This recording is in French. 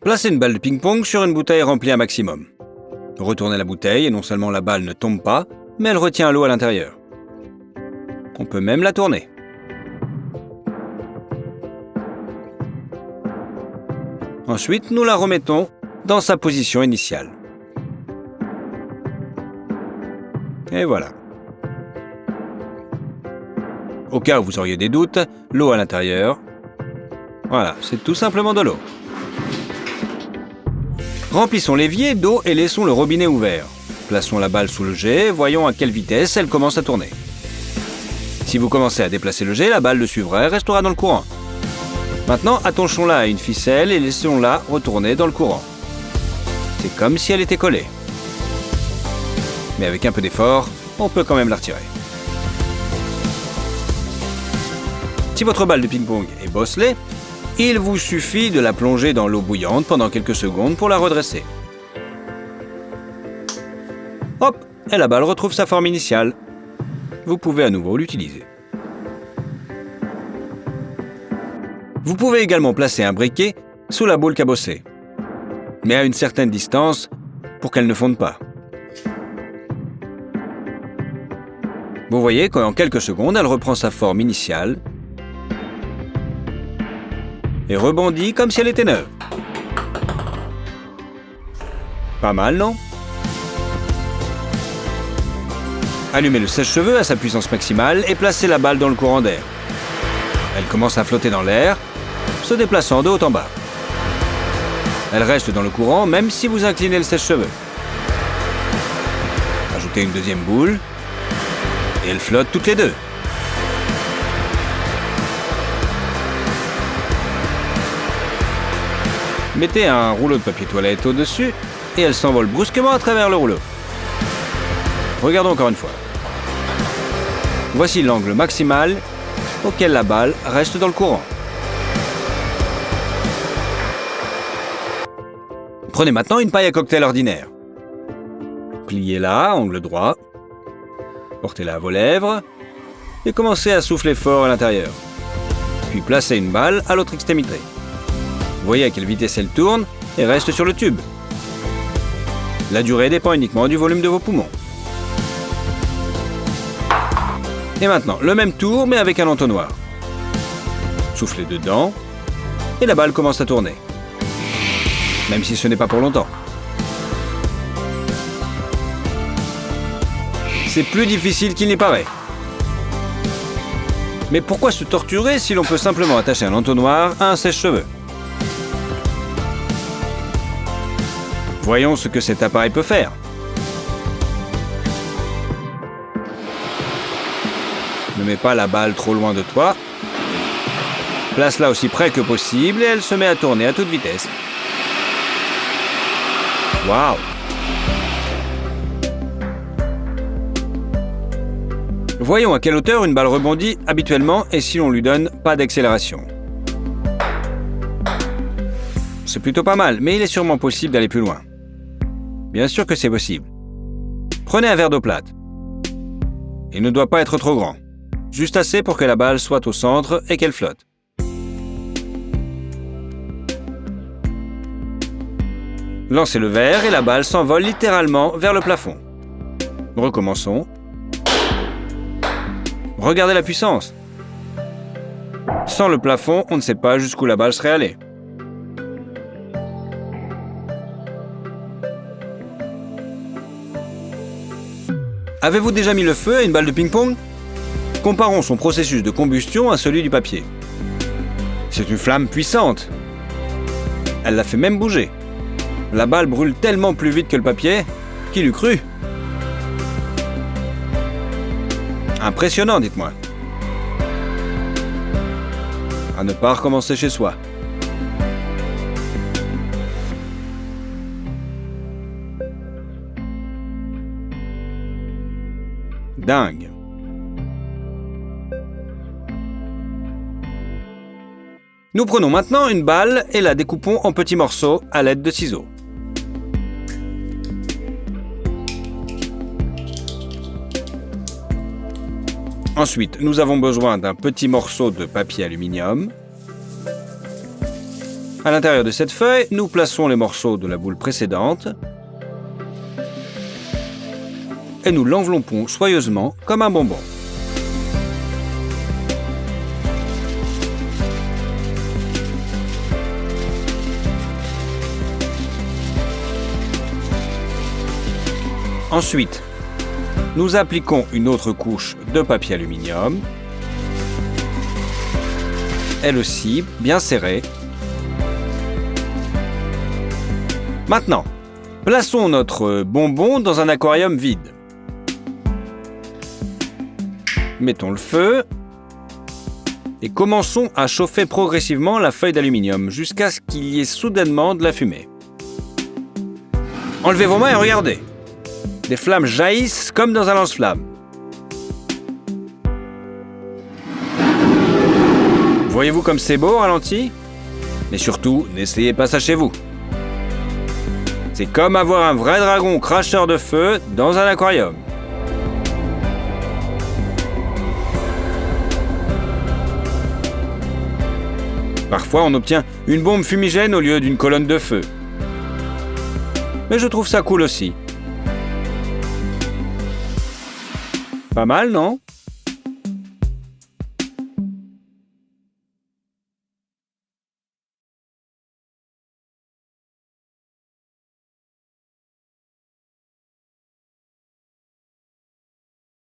Placez une balle de ping-pong sur une bouteille remplie un maximum. Retournez la bouteille et non seulement la balle ne tombe pas, mais elle retient l'eau à l'intérieur. On peut même la tourner. Ensuite, nous la remettons dans sa position initiale. Et voilà. Au cas où vous auriez des doutes, l'eau à l'intérieur. Voilà, c'est tout simplement de l'eau. Remplissons l'évier d'eau et laissons le robinet ouvert. Plaçons la balle sous le jet et voyons à quelle vitesse elle commence à tourner. Si vous commencez à déplacer le jet, la balle le suivra et restera dans le courant. Maintenant, attachons-la à une ficelle et laissons-la retourner dans le courant. C'est comme si elle était collée. Mais avec un peu d'effort, on peut quand même la retirer. Si votre balle de ping-pong est bosselée, il vous suffit de la plonger dans l'eau bouillante pendant quelques secondes pour la redresser. Hop, et la balle retrouve sa forme initiale. Vous pouvez à nouveau l'utiliser. Vous pouvez également placer un briquet sous la boule cabossée, mais à une certaine distance pour qu'elle ne fonde pas. Vous voyez qu'en quelques secondes, elle reprend sa forme initiale et rebondit comme si elle était neuve. Pas mal, non? Allumez le sèche-cheveux à sa puissance maximale et placez la balle dans le courant d'air. Elle commence à flotter dans l'air, se déplaçant de haut en bas. Elle reste dans le courant même si vous inclinez le sèche-cheveux. Ajoutez une deuxième boule et elles flottent toutes les deux. Mettez un rouleau de papier toilette au-dessus et elle s'envole brusquement à travers le rouleau. Regardons encore une fois. Voici l'angle maximal auquel la balle reste dans le courant. Prenez maintenant une paille à cocktail ordinaire. Pliez-la, angle droit. Portez-la à vos lèvres et commencez à souffler fort à l'intérieur. Puis placez une balle à l'autre extrémité. Voyez à quelle vitesse elle tourne et reste sur le tube. La durée dépend uniquement du volume de vos poumons. Et maintenant, le même tour mais avec un entonnoir. Soufflez dedans et la balle commence à tourner. Même si ce n'est pas pour longtemps. C'est plus difficile qu'il n'y paraît. Mais pourquoi se torturer si l'on peut simplement attacher un entonnoir à un sèche-cheveux? Voyons ce que cet appareil peut faire. Ne mets pas la balle trop loin de toi. Place-la aussi près que possible et elle se met à tourner à toute vitesse. Waouh! Voyons à quelle hauteur une balle rebondit habituellement et si l'on lui donne pas d'accélération. C'est plutôt pas mal, mais il est sûrement possible d'aller plus loin. Bien sûr que c'est possible. Prenez un verre d'eau plate. Il ne doit pas être trop grand. Juste assez pour que la balle soit au centre et qu'elle flotte. Lancez le verre et la balle s'envole littéralement vers le plafond. Recommençons. Regardez la puissance. Sans le plafond, on ne sait pas jusqu'où la balle serait allée. Avez-vous déjà mis le feu à une balle de ping-pong? Comparons son processus de combustion à celui du papier. C'est une flamme puissante. Elle la fait même bouger. La balle brûle tellement plus vite que le papier, qui l'eût cru? Impressionnant, dites-moi. À ne pas recommencer chez soi. Dingue. Nous prenons maintenant une balle et la découpons en petits morceaux à l'aide de ciseaux. Ensuite, nous avons besoin d'un petit morceau de papier aluminium. À l'intérieur de cette feuille, nous plaçons les morceaux de la boule précédente et nous l'enveloppons soigneusement comme un bonbon. Ensuite, nous appliquons une autre couche de papier aluminium, elle aussi bien serrée. Maintenant, plaçons notre bonbon dans un aquarium vide. Mettons le feu et commençons à chauffer progressivement la feuille d'aluminium jusqu'à ce qu'il y ait soudainement de la fumée. Enlevez vos mains et regardez. Des flammes jaillissent comme dans un lance-flamme. Voyez-vous comme c'est beau au ralenti? Mais surtout, n'essayez pas ça chez vous. C'est comme avoir un vrai dragon cracheur de feu dans un aquarium. Parfois, on obtient une bombe fumigène au lieu d'une colonne de feu. Mais je trouve ça cool aussi. Pas mal, non ?